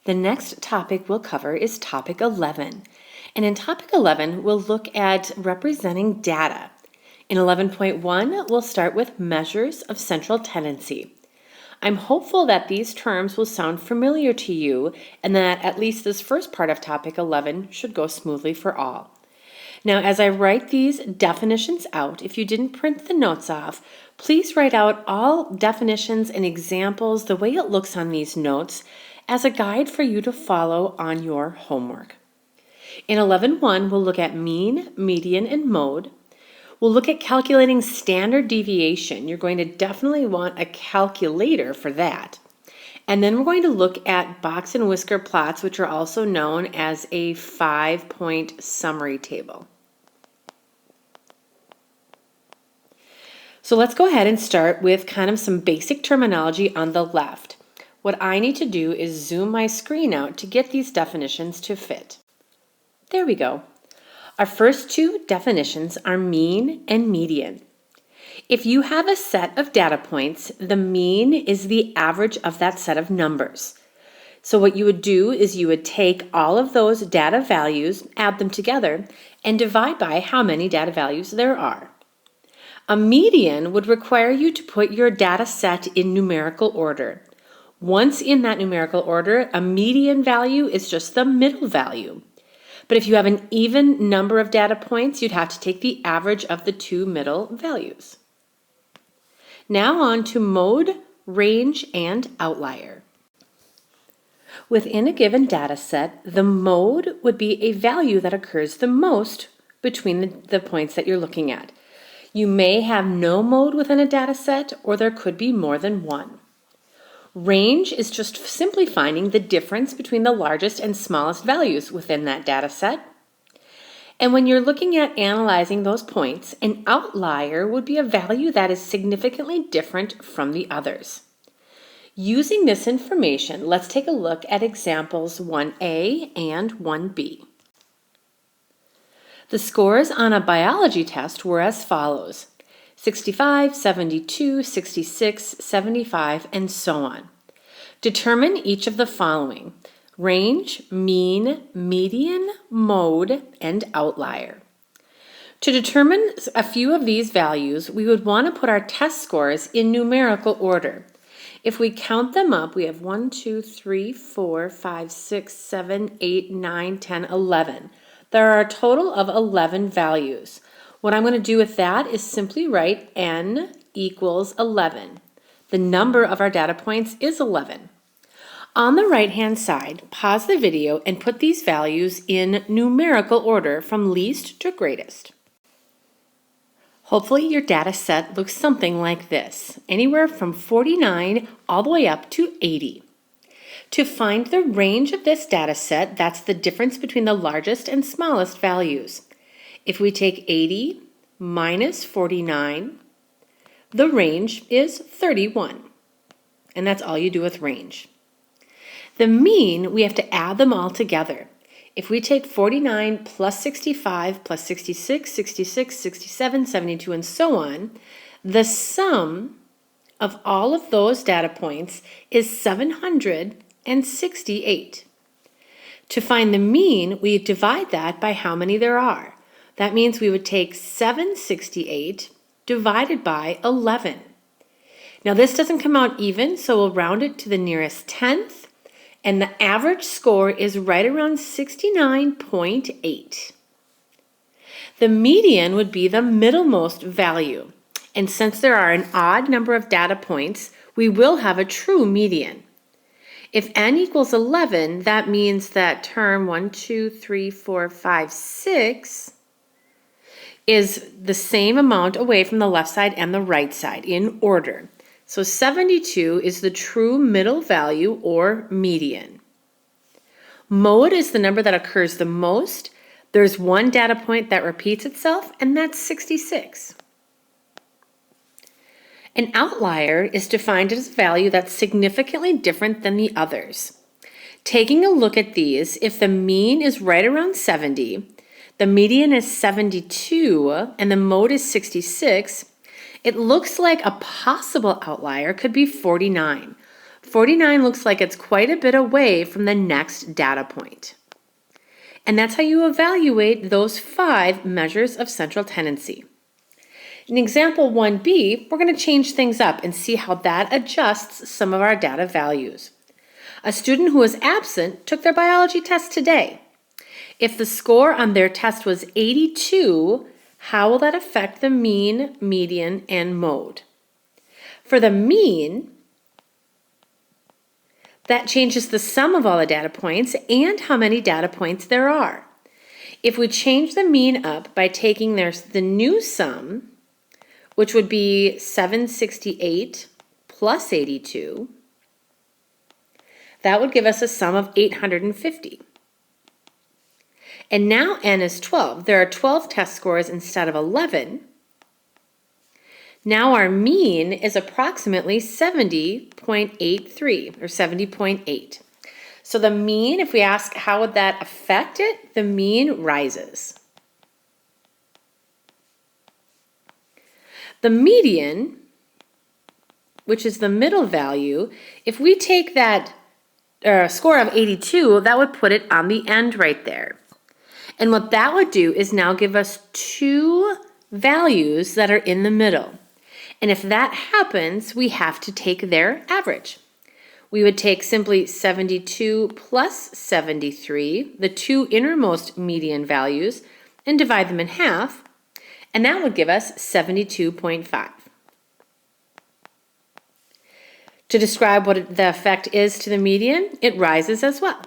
The next topic we'll cover is topic 11. And in topic 11, we'll look at representing data. In 11.1, we'll start with measures of central tendency. I'm hopeful that these terms will sound familiar to you and that at least this first part of topic 11 should go smoothly for all. Now, as I write these definitions out, if you didn't print the notes off, please write out all definitions and examples the way it looks on these notes as a guide for you to follow on your homework. In 11.1, we'll look at mean, median, and mode. We'll look at calculating standard deviation. You're going to definitely want a calculator for that. And then we're going to look at box and whisker plots, which are also known as a 5-point summary table. So let's go ahead and start with kind of some basic terminology on the left. What I need to do is zoom my screen out to get these definitions to fit. There we go. Our first two definitions are mean and median. If you have a set of data points, the mean is the average of that set of numbers. So what you would do is you would take all of those data values, add them together, and divide by how many data values there are. A median would require you to put your data set in numerical order. Once in that numerical order, a median value is just the middle value. But if you have an even number of data points, you'd have to take the average of the two middle values. Now on to mode, range, and outlier. Within a given data set, the mode would be a value that occurs the most between the points that you're looking at. You may have no mode within a data set, or there could be more than one. Range is just simply finding the difference between the largest and smallest values within that data set. And when you're looking at analyzing those points, an outlier would be a value that is significantly different from the others. Using this information, let's take a look at examples 1A and 1B. The scores on a biology test were as follows: 65, 72, 66, 75, and so on. Determine each of the following: range, mean, median, mode, and outlier. To determine a few of these values, we would want to put our test scores in numerical order. If we count them up, we have 1, 2, 3, 4, 5, 6, 7, 8, 9, 10, 11. There are a total of 11 values. What I'm going to do with that is simply write n equals 11. The number of our data points is 11. On the right-hand side, pause the video and put these values in numerical order from least to greatest. Hopefully your data set looks something like this, anywhere from 49 all the way up to 80. To find the range of this data set, that's the difference between the largest and smallest values. If we take 80 minus 49, the range is 31. And that's all you do with range. The mean, we have to add them all together. If we take 49 plus 65 plus 66, 66, 67, 72, and so on, the sum of all of those data points is 768. To find the mean, we divide that by how many there are. That means we would take 768 divided by 11. Now this doesn't come out even, so we'll round it to the nearest tenth, and the average score is right around 69.8. The median would be the middlemost value, and since there are an odd number of data points, we will have a true median. If n equals 11, that means that term 1, 2, 3, 4, 5, 6 is the same amount away from the left side and the right side in order. So 72 is the true middle value or median. Mode is the number that occurs the most. There's one data point that repeats itself, and that's 66. An outlier is defined as a value that's significantly different than the others. Taking a look at these, if the mean is right around 70, the median is 72, and the mode is 66, it looks like a possible outlier could be 49. 49 looks like it's quite a bit away from the next data point. And that's how you evaluate those 5 measures of central tendency. In example 1b, we're going to change things up and see how that adjusts some of our data values. A student who was absent took their biology test today. If the score on their test was 82, how will that affect the mean, median, and mode? For the mean, that changes the sum of all the data points and how many data points there are. If we change the mean up by taking the new sum, which would be 768 plus 82, that would give us a sum of 850. And now n is 12. There are 12 test scores instead of 11. Now our mean is approximately 70.83 or 70.8. So the mean, if we ask how would that affect it, the mean rises. The median, which is the middle value, if we take that score of 82, that would put it on the end right there. And what that would do is now give us 2 values that are in the middle. And if that happens, we have to take their average. We would take simply 72 plus 73, the 2 innermost median values, and divide them in half, and that would give us 72.5. To describe what the effect is to the median, it rises as well.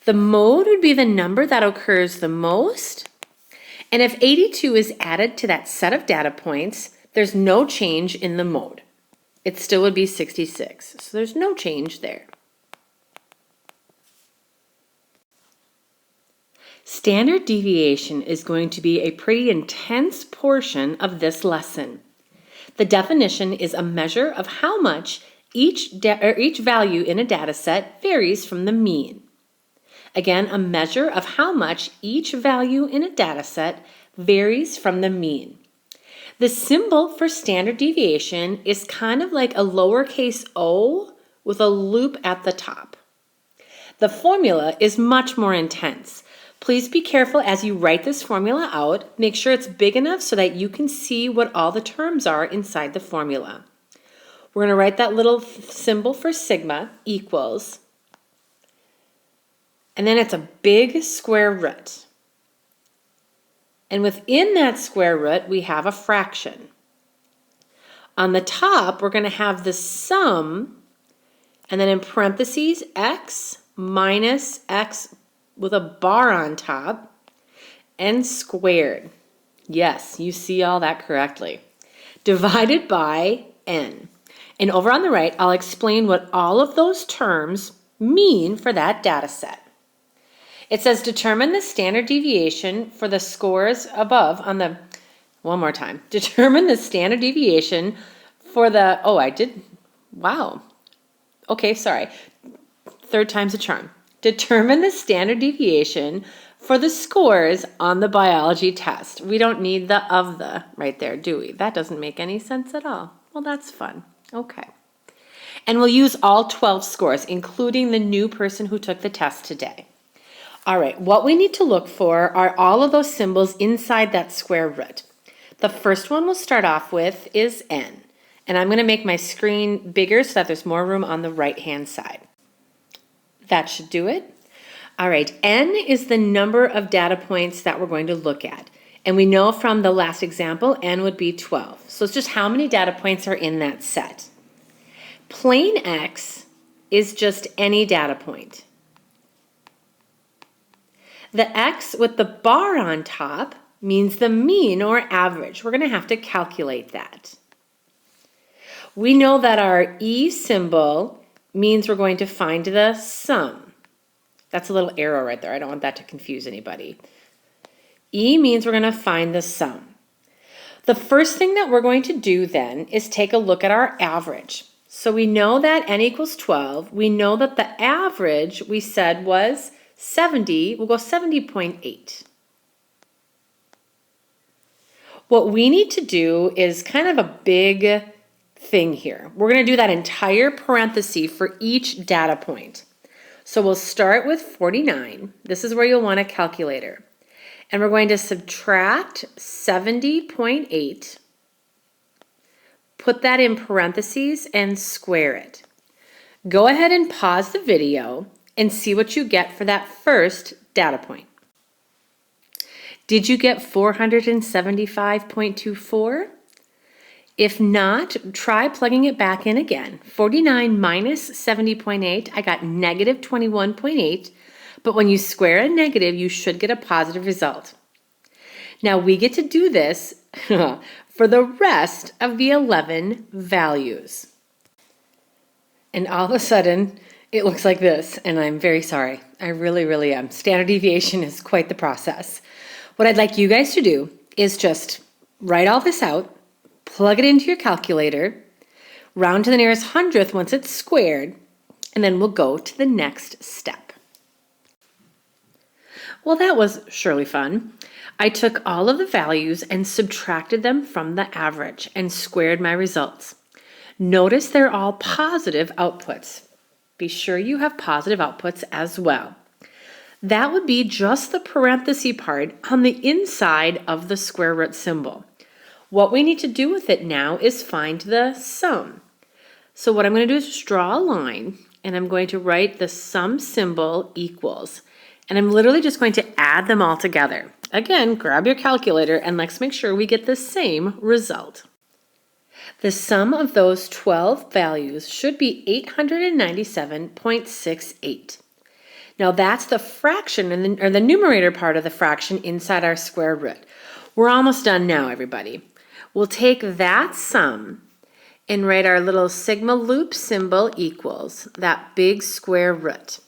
The mode would be the number that occurs the most, and if 82 is added to that set of data points, there's no change in the mode. It still would be 66, so there's no change there. Standard deviation is going to be a pretty intense portion of this lesson. The definition is a measure of how much each value in a data set varies from the mean. Again, a measure of how much each value in a data set varies from the mean. The symbol for standard deviation is kind of like a lowercase o with a loop at the top. The formula is much more intense. Please be careful as you write this formula out. Make sure it's big enough so that you can see what all the terms are inside the formula. We're going to write that little symbol for sigma equals, and then it's a big square root. And within that square root, we have a fraction. On the top, we're going to have the sum, and then in parentheses, x minus x with a bar on top, n squared. Yes, you see all that correctly. Divided by n. And over on the right, I'll explain what all of those terms mean for that data set. It says determine the standard deviation for the scores above on the, one more time, determine the standard deviation for the, wow. Okay, sorry. 3rd time's a charm. Determine the standard deviation for the scores on the biology test. We don't need the of the right there, do we? That doesn't make any sense at all. Well, that's fun. Okay. And we'll use all 12 scores, including the new person who took the test today. All right, what we need to look for are all of those symbols inside that square root. The first one we'll start off with is n. And I'm going to make my screen bigger so that there's more room on the right-hand side. That should do it. All right, n is the number of data points that we're going to look at. And we know from the last example, n would be 12. So it's just how many data points are in that set. Plain x is just any data point. The x with the bar on top means the mean or average. We're going to have to calculate that. We know that our E symbol means we're going to find the sum. That's a little arrow right there. I don't want that to confuse anybody. E means we're going to find the sum. The first thing that we're going to do then is take a look at our average. So we know that n equals 12. We know that the average we said was 70, we'll go 70.8. What we need to do is kind of a big thing here. We're going to do that entire parenthesis for each data point. So we'll start with 49. This is where you'll want a calculator. And we're going to subtract 70.8, put that in parentheses, and square it. Go ahead and pause the video and see what you get for that first data point. Did you get 475.24? If not, try plugging it back in again. 49 minus 70.8, I got negative 21.8, but when you square a negative, you should get a positive result. Now we get to do this for the rest of the 11 values. And all of a sudden, it looks like this, and I'm very sorry. I really, really am. Standard deviation is quite the process. What I'd like you guys to do is just write all this out, plug it into your calculator, round to the nearest hundredth once it's squared, and then we'll go to the next step. Well, that was surely fun. I took all of the values and subtracted them from the average and squared my results. Notice they're all positive outputs. Be sure you have positive outputs as well. That would be just the parenthesis part on the inside of the square root symbol. What we need to do with it now is find the sum. So what I'm going to do is just draw a line, and I'm going to write the sum symbol equals. And I'm literally just going to add them all together. Again, grab your calculator and let's make sure we get the same result. The sum of those 12 values should be 897.68. Now that's the fraction, or the numerator part of the fraction inside our square root. We're almost done now, everybody. We'll take that sum and write our little sigma loop symbol equals that big square root.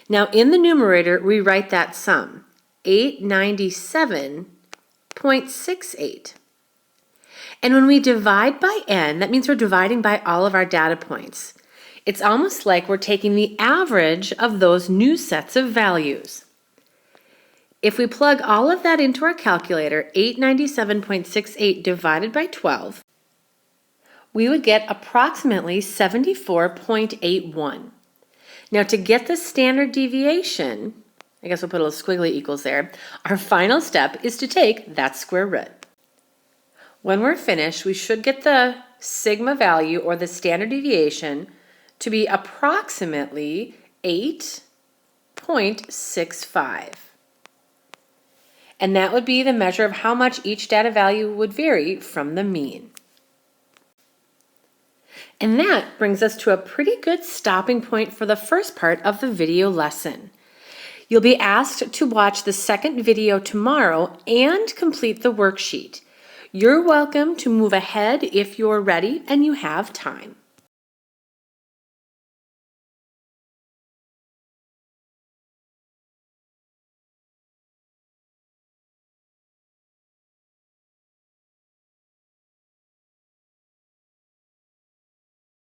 Now in the numerator, we write that sum, 897.68. And when we divide by n, that means we're dividing by all of our data points. It's almost like we're taking the average of those new sets of values. If we plug all of that into our calculator, 897.68 divided by 12, we would get approximately 74.81. Now to get the standard deviation, I guess we'll put a little squiggly equals there, our final step is to take that square root. When we're finished, we should get the sigma value, or the standard deviation, to be approximately 8.65. And that would be the measure of how much each data value would vary from the mean. And that brings us to a pretty good stopping point for the first part of the video lesson. You'll be asked to watch the second video tomorrow and complete the worksheet. You're welcome to move ahead if you're ready and you have time.